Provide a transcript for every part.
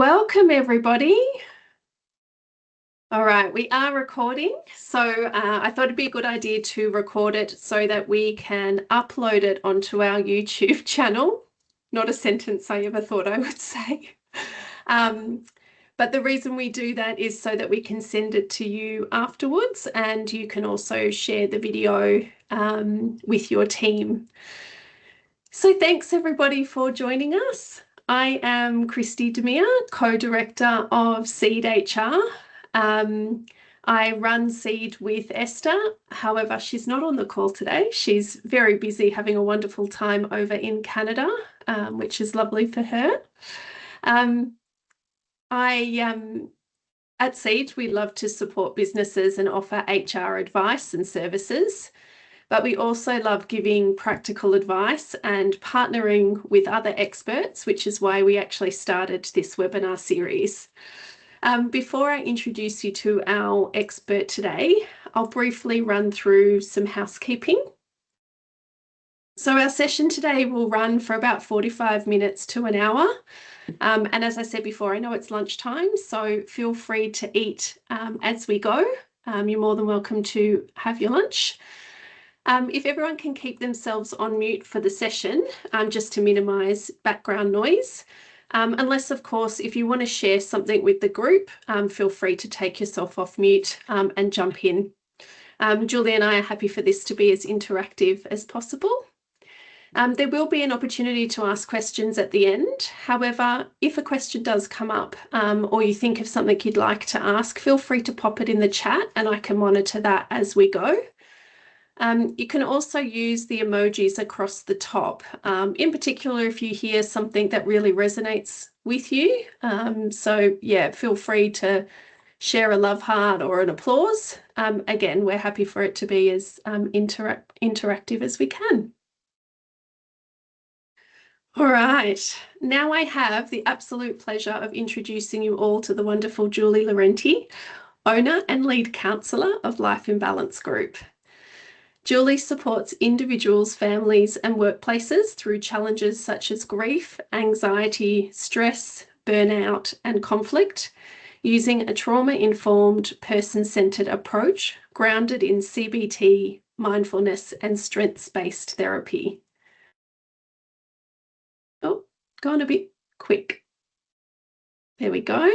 Welcome, everybody. All right, we are recording, so I thought it'd be a good idea to record it so that we can upload it onto our YouTube channel. Not a sentence I ever thought I would say. But the reason we do that is so that we can send it to you afterwards, and you can also share the video with your team. So thanks everybody for joining us. I am Christy Demir, co-director of Seed HR. I run Seed with Esther. However, she's not on the call today. She's very busy having a wonderful time over in Canada, which is lovely for her. At Seed, we love to support businesses and offer HR advice and services. But we also love giving practical advice and partnering with other experts, which is why we actually started this webinar series. Before I introduce you to our expert today, I'll briefly run through some housekeeping. So our session today will run for about 45 minutes to an hour. And as I said before, I know it's lunchtime, so feel free to eat as we go. You're more than welcome to have your lunch. If everyone can keep themselves on mute for the session, just to minimise background noise. Unless, of course, if you want to share something with the group, feel free to take yourself off mute and jump in. Julie and I are happy for this to be as interactive as possible. There will be an opportunity to ask questions at the end. However, if a question does come up or you think of something you'd like to ask, feel free to pop it in the chat and I can monitor that as we go. You can also use the emojis across the top, in particular if you hear something that really resonates with you. So yeah, feel free to share a love heart or an applause. Again, we're happy for it to be as interactive as we can. All right, now I have the absolute pleasure of introducing you all to the wonderful Julie Lorente, owner and lead counsellor of Life in Balance Group. Julie supports individuals, families and workplaces through challenges such as grief, anxiety, stress, burnout and conflict, using a trauma-informed, person-centred approach grounded in CBT, mindfulness and strengths-based therapy. Oh, gone a bit quick. There we go.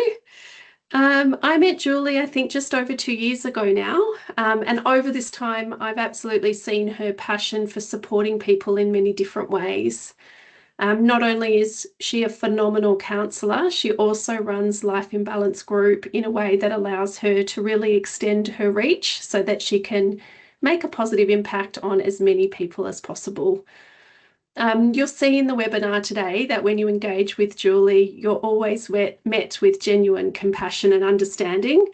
I met Julie, I think, just over 2 years ago now. And over this time, I've absolutely seen her passion for supporting people in many different ways. Not only is she a phenomenal counsellor, she also runs Life in Balance Group in a way that allows her to really extend her reach so that she can make a positive impact on as many people as possible. You'll see in the webinar today that when you engage with Julie, you're always met with genuine compassion and understanding.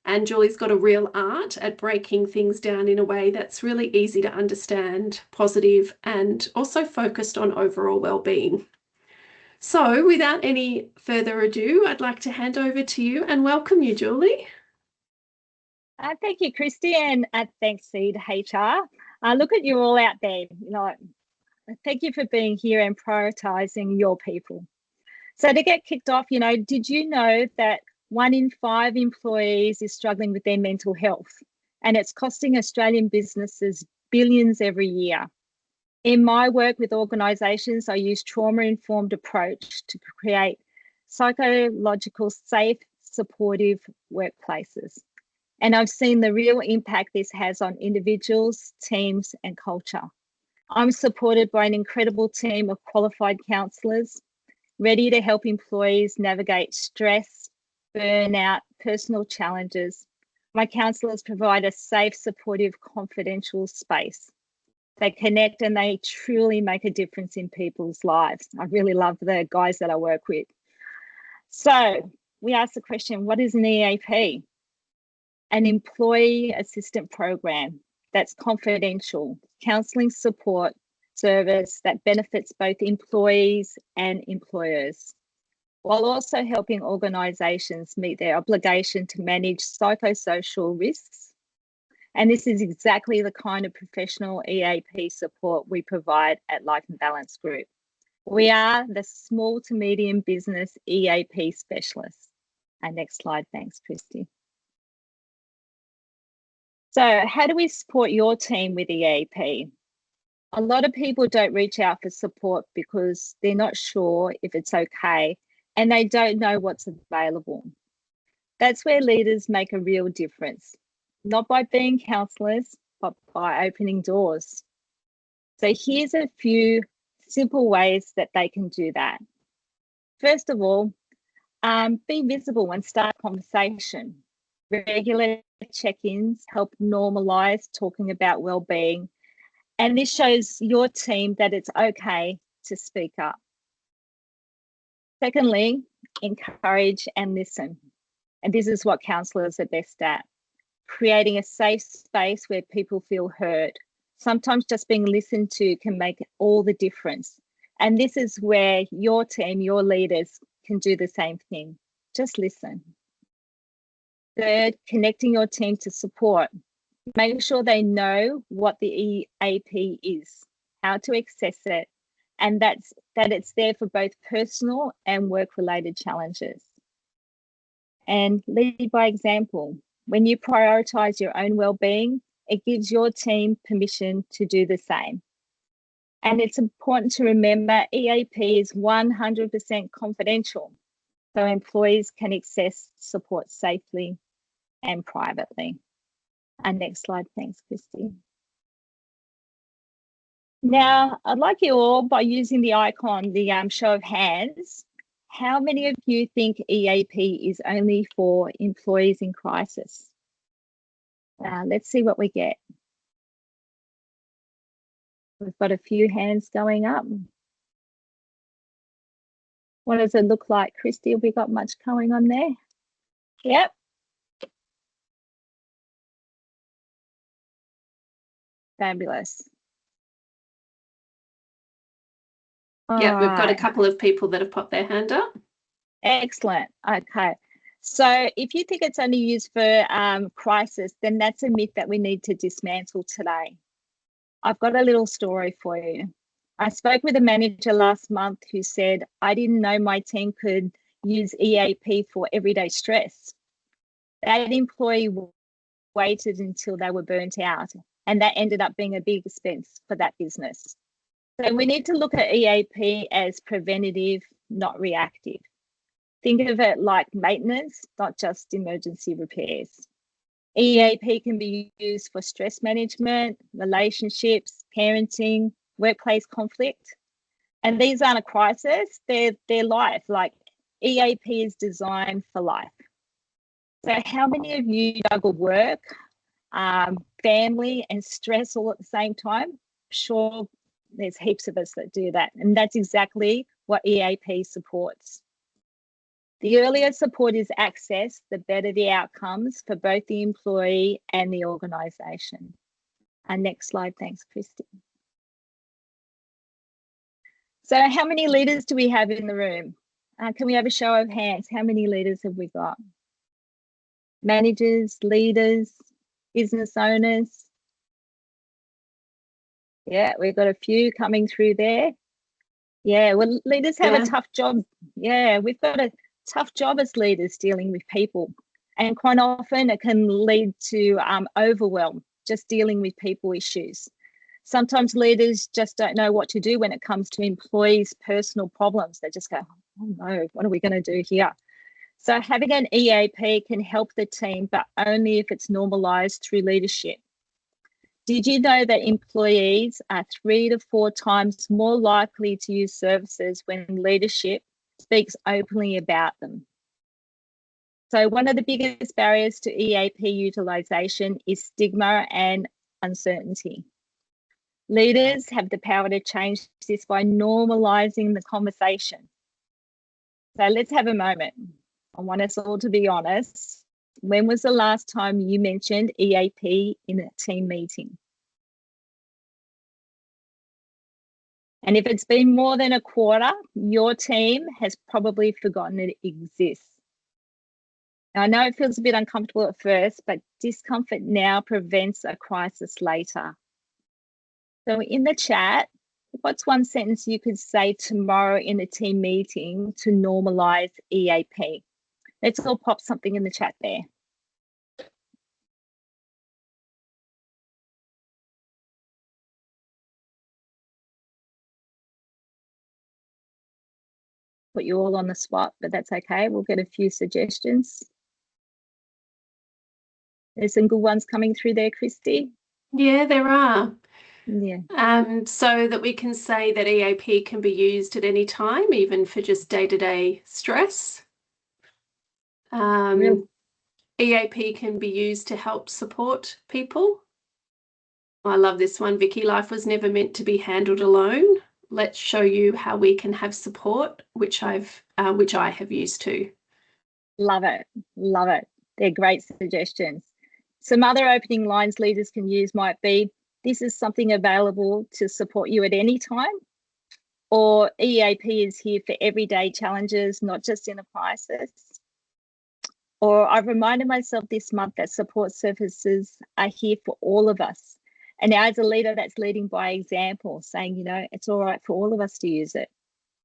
And Julie's got a real art at breaking things down in a way that's really easy to understand, positive, and also focused on overall well-being. So without any further ado, I'd like to hand over to you and welcome you, Julie. Thank you, Christy, and thanks, Seed HR. Look at you all out there. Thank you for being here and prioritising your people. So to get kicked off, did you know that 1 in 5 employees is struggling with their mental health, and it's costing Australian businesses billions every year? In my work with organisations, I use trauma-informed approach to create psychological, safe, supportive workplaces. And I've seen the real impact this has on individuals, teams, and culture. I'm supported by an incredible team of qualified counsellors, ready to help employees navigate stress, burnout, personal challenges. My counsellors provide a safe, supportive, confidential space. They connect and they truly make a difference in people's lives. I really love the guys that I work with. So we asked the question, what is an EAP? An employee assistant program that's confidential, counselling support service that benefits both employees and employers, while also helping organisations meet their obligation to manage psychosocial risks. And this is exactly the kind of professional EAP support we provide at Life in Balance Group. We are the small to medium business EAP specialists. And next slide, thanks, Christy. So how do we support your team with EAP? A lot of people don't reach out for support because they're not sure if it's okay and they don't know what's available. That's where leaders make a real difference, not by being counsellors, but by opening doors. So here's a few simple ways that they can do that. First of all, be visible and start a conversation. Regular check-ins help normalise talking about wellbeing, and this shows your team that it's okay to speak up. Secondly, encourage and listen. And this is what counsellors are best at, creating a safe space where people feel heard. Sometimes just being listened to can make all the difference. And this is where your team, your leaders can do the same thing. Just listen. Third, connecting your team to support. Make sure they know what the EAP is, how to access it, and that it's there for both personal and work-related challenges. And lead by example. When you prioritise your own well-being, it gives your team permission to do the same. And it's important to remember EAP is 100% confidential, so employees can access support safely and privately. And next slide, thanks, Christy. Now, I'd like you all, by using the icon, the show of hands, how many of you think EAP is only for employees in crisis? Let's see what we get. We've got a few hands going up. What does it look like, Christy? Have we got much going on there? Yep. Fabulous. Yeah, we've got a couple of people that have popped their hand up. Excellent. Okay. So if you think it's only used for crisis, then that's a myth that we need to dismantle today. I've got a little story for you. I spoke with a manager last month who said, I didn't know my team could use EAP for everyday stress. That employee waited until they were burnt out, and that ended up being a big expense for that business. So we need to look at EAP as preventative, not reactive. Think of it like maintenance, not just emergency repairs. EAP can be used for stress management, relationships, parenting, workplace conflict. And these aren't a crisis, they're life. Like EAP is designed for life. So how many of you juggle work, family and stress all at the same time? Sure, there's heaps of us that do that. And that's exactly what EAP supports. The earlier support is accessed, the better the outcomes for both the employee and the organisation. Next slide, thanks, Christy. So how many leaders do we have in the room? Can we have a show of hands? How many leaders have we got? Managers, leaders, business owners? Yeah, we've got a few coming through there. Yeah, well, leaders have a tough job. Yeah, we've got a tough job as leaders dealing with people, and quite often it can lead to overwhelm, just dealing with people issues. Sometimes leaders just don't know what to do when it comes to employees' personal problems. They just go, oh no, what are we going to do here? So having an EAP can help the team, but only if it's normalised through leadership. Did you know that employees are 3 to 4 times more likely to use services when leadership speaks openly about them? So one of the biggest barriers to EAP utilisation is stigma and uncertainty. Leaders have the power to change this by normalising the conversation. So let's have a moment. I want us all to be honest. When was the last time you mentioned EAP in a team meeting? And if it's been more than a quarter, your team has probably forgotten it exists. Now, I know it feels a bit uncomfortable at first, but discomfort now prevents a crisis later. So in the chat, What's one sentence you could say tomorrow in a team meeting to normalise EAP? Let's all pop something in the chat there. Put you all on the spot, but that's okay. We'll get a few suggestions. There's some good ones coming through there, Christy. Yeah, there are. Yeah. So that we can say that EAP can be used at any time, even for just day-to-day stress. EAP can be used to help support people. I love this one, Vicky. Life was never meant to be handled alone. Let's show you how we can have support, which I have used too. Love it. Love it. They're great suggestions. Some other opening lines leaders can use might be, this is something available to support you at any time, or EAP is here for everyday challenges, not just in a crisis. Or I've reminded myself this month that support services are here for all of us. And now as a leader, that's leading by example, saying, you know, it's all right for all of us to use it.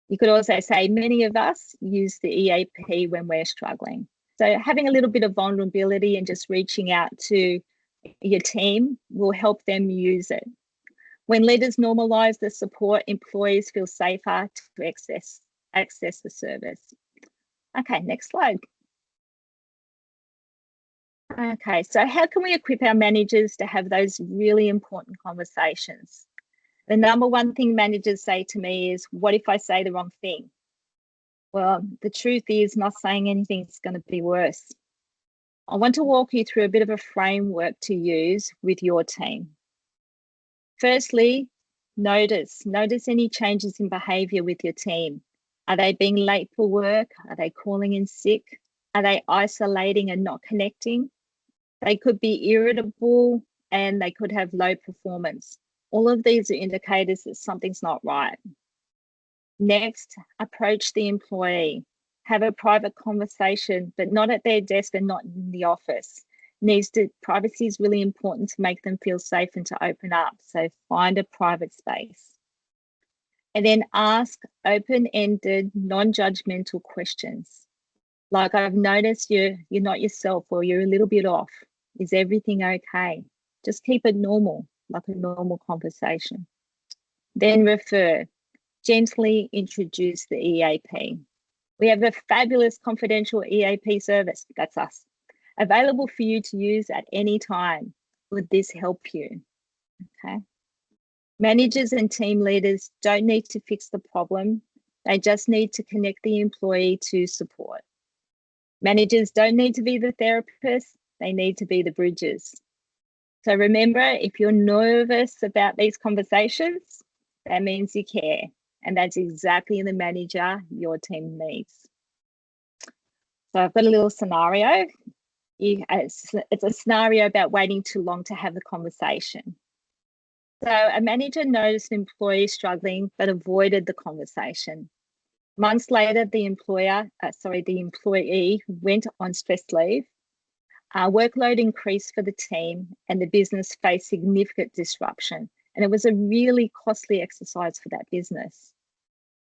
You could also say many of us use the EAP when we're struggling. So having a little bit of vulnerability and just reaching out to your team will help them use it. When leaders normalise the support, employees feel safer to access the service. Okay, next slide. Okay, so how can we equip our managers to have those really important conversations? The number one thing managers say to me is, what if I say the wrong thing? Well, the truth is not saying anything is going to be worse. I want to walk you through a bit of a framework to use with your team. Firstly, notice any changes in behaviour with your team. Are they being late for work? Are they calling in sick? Are they isolating and not connecting? They could be irritable and they could have low performance. All of these are indicators that something's not right. Next, approach the employee. Have a private conversation, but not at their desk and not in the office. Privacy is really important to make them feel safe and to open up. So find a private space. And then ask open-ended, non-judgmental questions. Like, I've noticed you're not yourself, or you're a little bit off. Is everything okay? Just keep it normal, like a normal conversation. Then refer. Gently introduce the EAP. We have a fabulous confidential EAP service, that's us, available for you to use at any time. Would this help you? Okay. Managers and team leaders don't need to fix the problem. They just need to connect the employee to support. Managers don't need to be the therapists. They need to be the bridges. So remember, if you're nervous about these conversations, that means you care. And that's exactly the manager your team needs. So I've got a little scenario. It's a scenario about waiting too long to have the conversation. So a manager noticed an employee struggling but avoided the conversation. Months later, the employee went on stress leave. Workload increased for the team and the business faced significant disruption. And it was a really costly exercise for that business.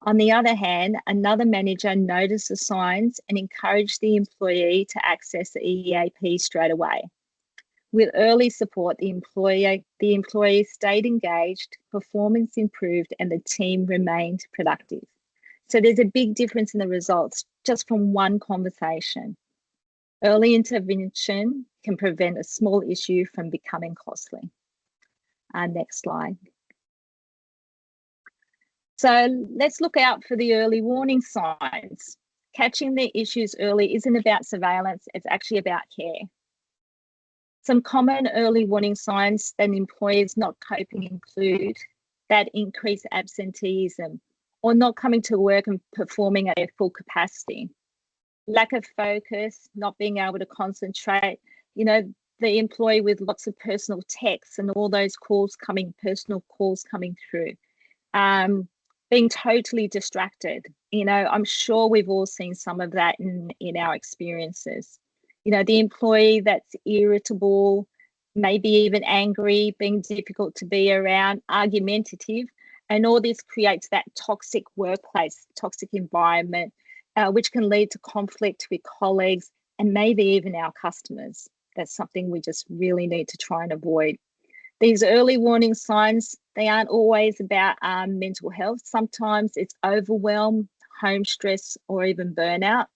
On the other hand, another manager noticed the signs and encouraged the employee to access the EAP straight away. With early support, the employee stayed engaged, performance improved, and the team remained productive. So there's a big difference in the results just from one conversation. Early intervention can prevent a small issue from becoming costly. Next slide. So let's look out for the early warning signs. Catching the issues early isn't about surveillance, it's actually about care. Some common early warning signs that employees not coping include that increased absenteeism or not coming to work and performing at their full capacity. Lack of focus, not being able to concentrate, the employee with lots of personal texts and all those personal calls coming through. Being totally distracted. I'm sure we've all seen some of that in our experiences. The employee that's irritable, maybe even angry, being difficult to be around, argumentative, And all this creates that toxic workplace, toxic environment, which can lead to conflict with colleagues and maybe even our customers. That's something we just really need to try and avoid. These early warning signs, they aren't always about mental health. Sometimes it's overwhelm, home stress, or even burnout.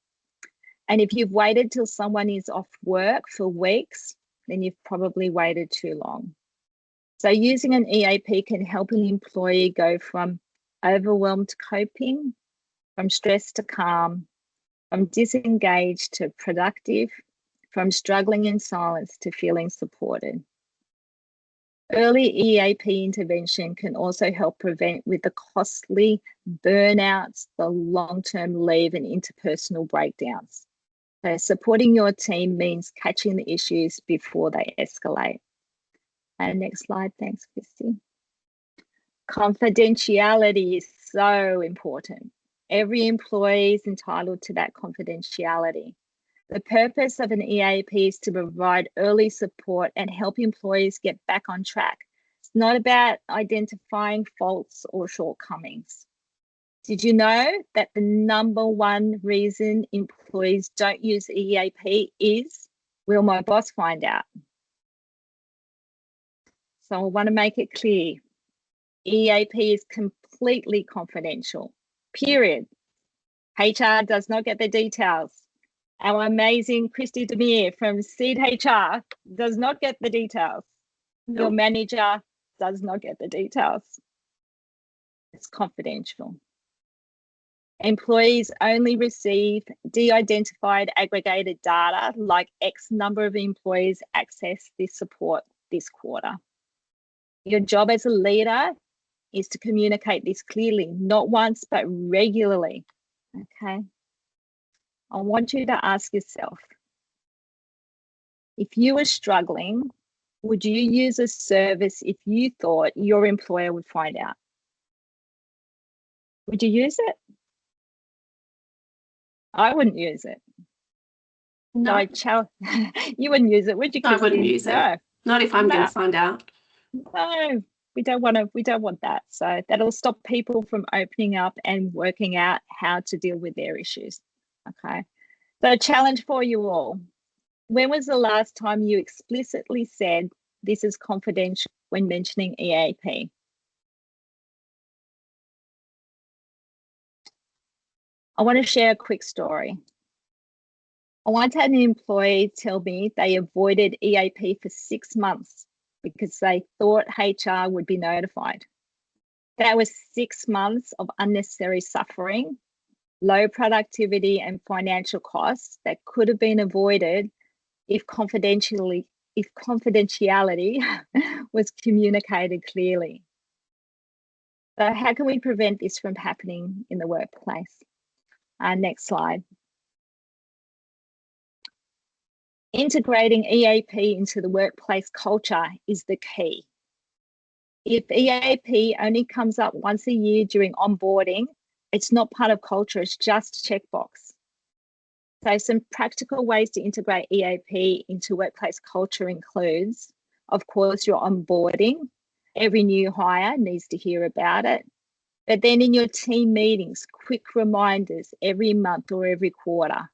And if you've waited till someone is off work for weeks, then you've probably waited too long. So using an EAP can help an employee go from overwhelmed to coping, from stress to calm, from disengaged to productive, from struggling in silence to feeling supported. Early EAP intervention can also help prevent with the costly burnouts, the long-term leave and interpersonal breakdowns. So supporting your team means catching the issues before they escalate. And next slide, thanks, Christy. Confidentiality is so important. Every employee is entitled to that confidentiality. The purpose of an EAP is to provide early support and help employees get back on track. It's not about identifying faults or shortcomings. Did you know that the #1 reason employees don't use EAP is, will my boss find out? So I want to make it clear, EAP is completely confidential, period. HR does not get the details. Our amazing Christy Demir from Seed HR does not get the details. Nope. Your manager does not get the details. It's confidential. Employees only receive de-identified aggregated data like X number of employees access this support this quarter. Your job as a leader is to communicate this clearly, not once, but regularly, okay? I want you to ask yourself, if you were struggling, would you use a service if you thought your employer would find out? Would you use it? I wouldn't use it. No. You wouldn't use it, would you, Christine? I wouldn't use it. Not if I'm going to find out. No, we don't want that. So that'll stop people from opening up and working out how to deal with their issues. Okay. So a challenge for you all. When was the last time you explicitly said this is confidential when mentioning EAP? I want to share a quick story. I once had an employee tell me they avoided EAP for 6 months because they thought HR would be notified. That was 6 months of unnecessary suffering, low productivity and financial costs that could have been avoided if confidentiality was communicated clearly. So how can we prevent this from happening in the workplace? Next slide. Integrating EAP into the workplace culture is the key. If EAP only comes up once a year during onboarding, it's not part of culture, it's just a checkbox. So some practical ways to integrate EAP into workplace culture includes, of course, your onboarding. Every new hire needs to hear about it. But then in your team meetings, quick reminders every month or every quarter.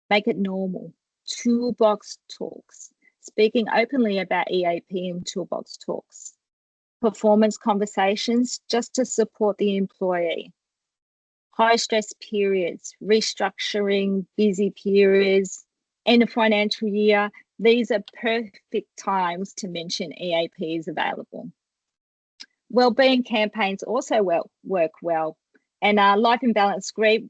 Make it normal. Toolbox talks. Speaking openly about EAP in toolbox talks. Performance conversations just to support the employee. High stress periods, restructuring, busy periods, end of financial year. These are perfect times to mention EAP is available. Wellbeing campaigns also work well. And our Life in Balance group,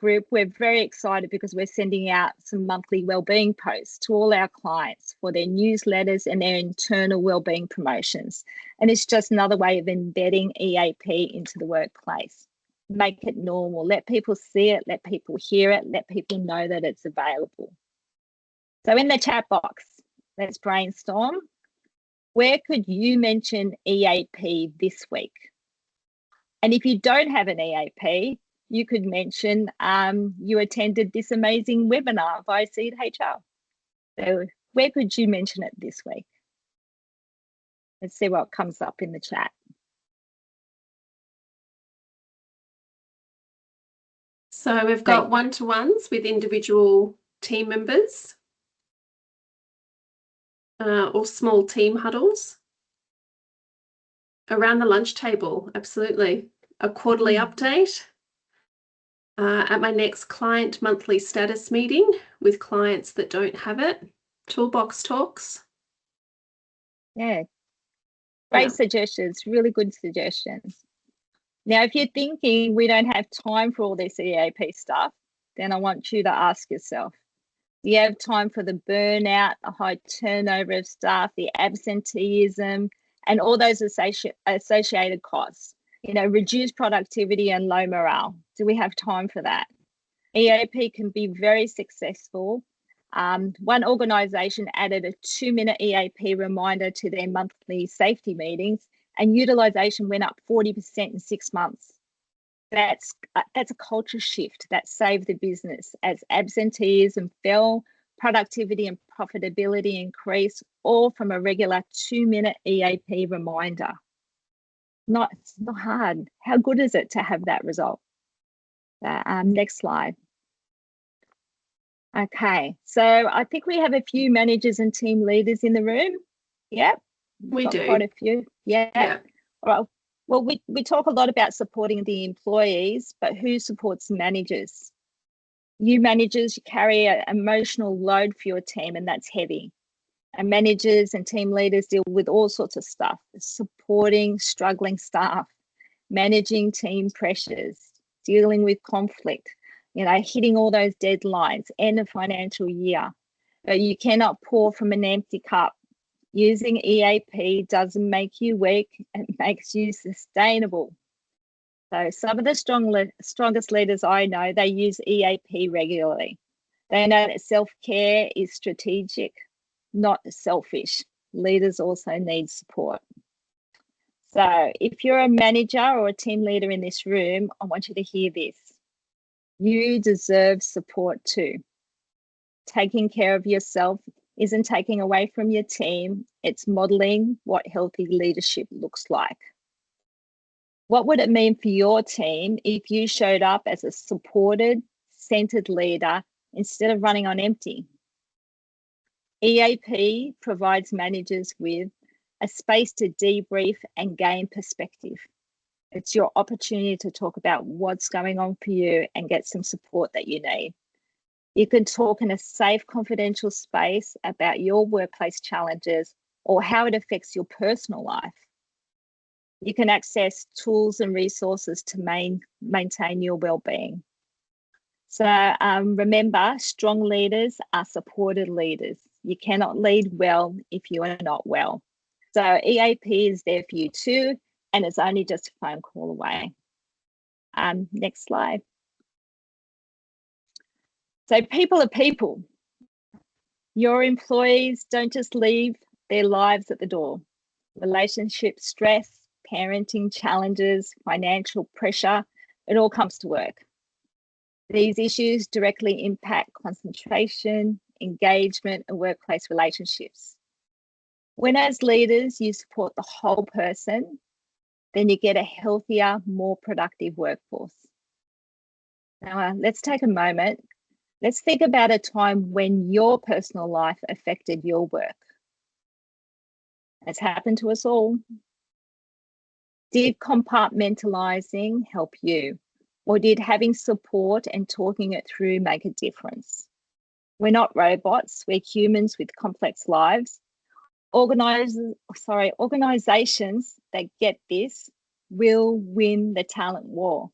we're very excited because we're sending out some monthly wellbeing posts to all our clients for their newsletters and their internal wellbeing promotions. And it's just another way of embedding EAP into the workplace. Make it normal, let people see it, let people hear it, let people know that it's available. So in the chat box, let's brainstorm. Where could you mention EAP this week? And if you don't have an EAP, you could mention you attended this amazing webinar by Seed HR. So where could you mention it this week? Let's see what comes up in the chat. So we've got one-to-ones with individual team members or small team huddles. Around the lunch table, absolutely. A quarterly update. At my next client monthly status meeting with clients that don't have it. Toolbox talks. Yeah. Great suggestions, really good suggestions. Now, if you're thinking we don't have time for all this EAP stuff, then I want you to ask yourself, do you have time for the burnout, the high turnover of staff, the absenteeism, and all those associated costs? You know, reduced productivity and low morale. Do we have time for that? EAP can be very successful. One organisation added a 2-minute EAP reminder to their monthly safety meetings, and utilisation went up 40% in 6 months. That's a culture shift that saved the business as absenteeism fell, productivity and profitability increased, all from a regular 2-minute EAP reminder. It's not hard. How good is it to have that result? Next slide. Okay, so I think we have a few managers and team leaders in the room. Yep, we do. Quite a few. Yeah. All right. Well, we talk a lot about supporting the employees, but who supports managers? You managers, you carry an emotional load for your team, and that's heavy. And managers and team leaders deal with all sorts of stuff, supporting struggling staff, managing team pressures, dealing with conflict, you know, hitting all those deadlines, end of financial year. But you cannot pour from an empty cup. Using EAP doesn't make you weak, it makes you sustainable. So some of the strongest leaders I know, they use EAP regularly. They know that self-care is strategic, not selfish. Leaders also need support. So if you're a manager or a team leader in this room, I want you to hear this. You deserve support too. Taking care of yourself isn't taking away from your team, it's modeling what healthy leadership looks like. What would it mean for your team if you showed up as a supported, centered leader instead of running on empty? EAP provides managers with a space to debrief and gain perspective. It's your opportunity to talk about what's going on for you and get some support that you need. You can talk in a safe, confidential space about your workplace challenges or how it affects your personal life. You can access tools and resources to maintain your well-being. So remember, strong leaders are supported leaders. You cannot lead well if you are not well. So EAP is there for you too, and it's only just a phone call away. Next slide. So people are people. Your employees don't just leave their lives at the door. Relationship stress, parenting challenges, financial pressure, it all comes to work. These issues directly impact concentration, engagement, and workplace relationships. When as leaders you support the whole person, then you get a healthier, more productive workforce. Now, let's take a moment. Let's think about a time when your personal life affected your work. It's happened to us all. Did compartmentalizing help you? Or did having support and talking it through make a difference? We're not robots, we're humans with complex lives. Organizations that get this will win the talent war.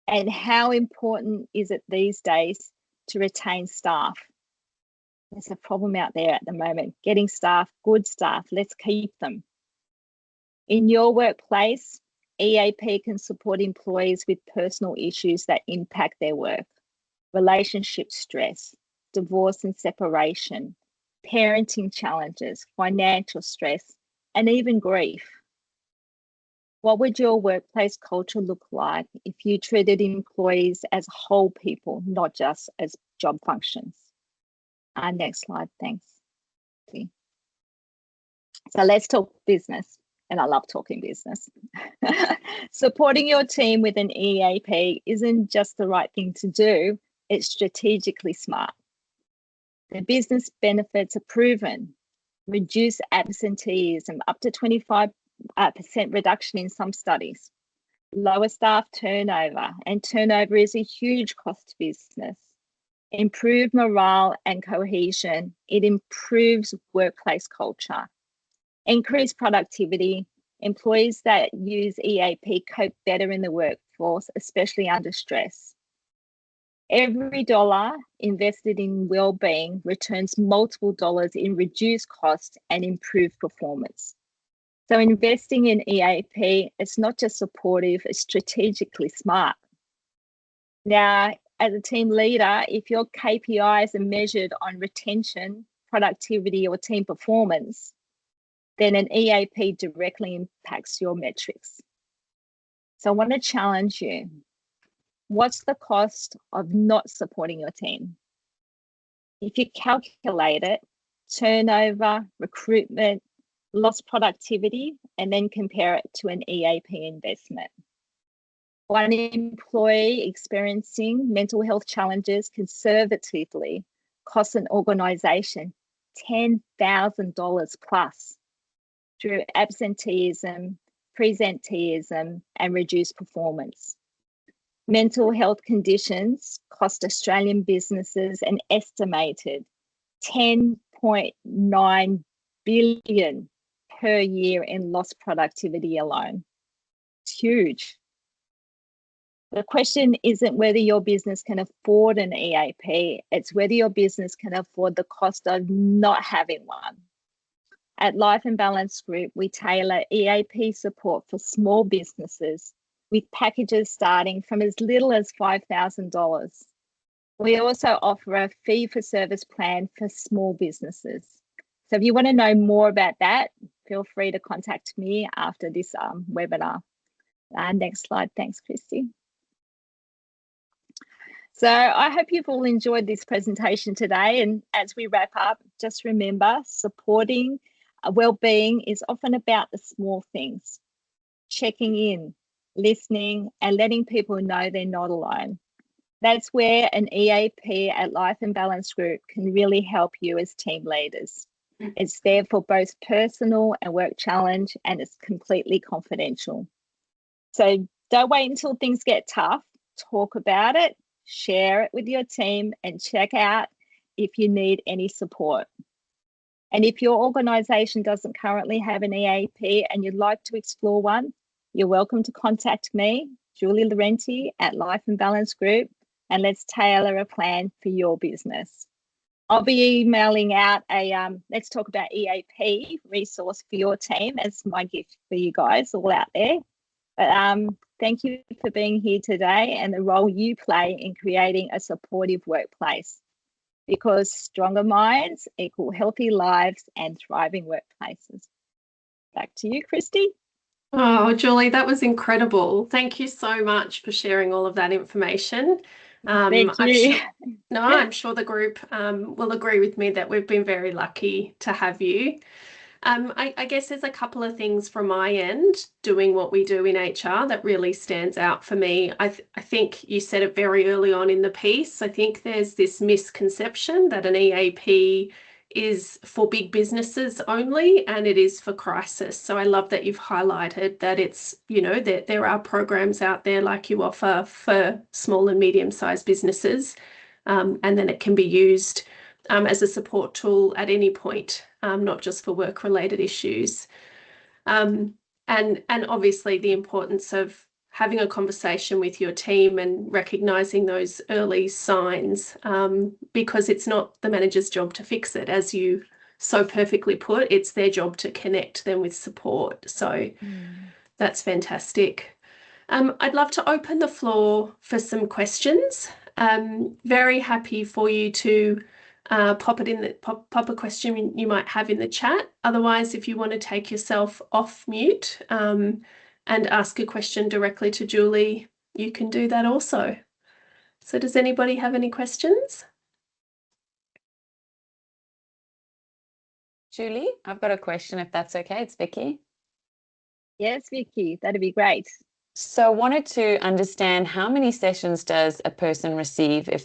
And how important is it these days to retain staff? There's a problem out there at the moment, getting staff, good staff, let's keep them. In your workplace, EAP can support employees with personal issues that impact their work, relationship stress, divorce and separation, parenting challenges, financial stress, and even grief. What would your workplace culture look like if you treated employees as whole people, not just as job functions? Next slide, thanks. So let's talk business. and I love talking business. Supporting your team with an EAP isn't just the right thing to do, it's strategically smart. The business benefits are proven. Reduce absenteeism, up to 25% reduction in some studies. Lower staff turnover, and turnover is a huge cost to business. Improve morale and cohesion. It improves workplace culture. Increase productivity. Employees that use EAP cope better in the workforce, especially under stress. Every dollar invested in wellbeing returns multiple dollars in reduced costs and improved performance. So investing in EAP, it's not just supportive, it's strategically smart. Now, as a team leader, if your KPIs are measured on retention, productivity, or team performance, then an EAP directly impacts your metrics. So I want to challenge you. What's the cost of not supporting your team? If you calculate it, turnover, recruitment, lost productivity, and then compare it to an EAP investment. One employee experiencing mental health challenges conservatively costs an organisation $10,000 plus through absenteeism, presenteeism, and reduced performance. Mental health conditions cost Australian businesses an estimated $10.9 billion per year in lost productivity alone. It's huge. The question isn't whether your business can afford an EAP, it's whether your business can afford the cost of not having one. At Life and Balance Group, we tailor EAP support for small businesses with packages starting from as little as $5,000. We also offer a fee-for-service plan for small businesses. So if you want to know more about that, feel free to contact me after this webinar. Next slide. Thanks, Christy. So I hope you've all enjoyed this presentation today. And as we wrap up, just remember, supporting wellbeing is often about the small things, checking in, listening, and letting people know they're not alone. That's where an EAP at Life and Balance Group can really help you as team leaders. It's there for both personal and work challenge, and it's completely confidential. So don't wait until things get tough. Talk about it, share it with your team, and check out if you need any support. And if your organisation doesn't currently have an EAP and you'd like to explore one, you're welcome to contact me, Julie Lorente at Life and Balance Group, and let's tailor a plan for your business. I'll be emailing out a Let's Talk About EAP resource for your team as my gift for you guys all out there. But thank you for being here today and the role you play in creating a supportive workplace, because stronger minds equal healthy lives and thriving workplaces. Back to you, Christy. Oh, Julie, that was incredible. Thank you so much for sharing all of that information. Thank you. I'm sure the group will agree with me that we've been very lucky to have you. I guess there's a couple of things from my end doing what we do in HR that really stands out for me. I think you said it very early on in the piece. I think there's this misconception that an EAP is for big businesses only, and it is for crisis. So I love that you've highlighted that it's, that there are programs out there like you offer for small and medium-sized businesses, and then it can be used as a support tool at any point, not just for work-related issues. And obviously the importance of having a conversation with your team and recognising those early signs, because it's not the manager's job to fix it, as you so perfectly put. It's their job to connect them with support. So that's fantastic. I'd love to open the floor for some questions. Very happy for you to pop a question you might have in the chat. Otherwise, if you want to take yourself off mute and ask a question directly to Julie, you can do that also. So does anybody have any questions? Julie, I've got a question, if that's okay. It's Vicky. Yes, Vicky, that'd be great. So I wanted to understand, how many sessions does a person receive if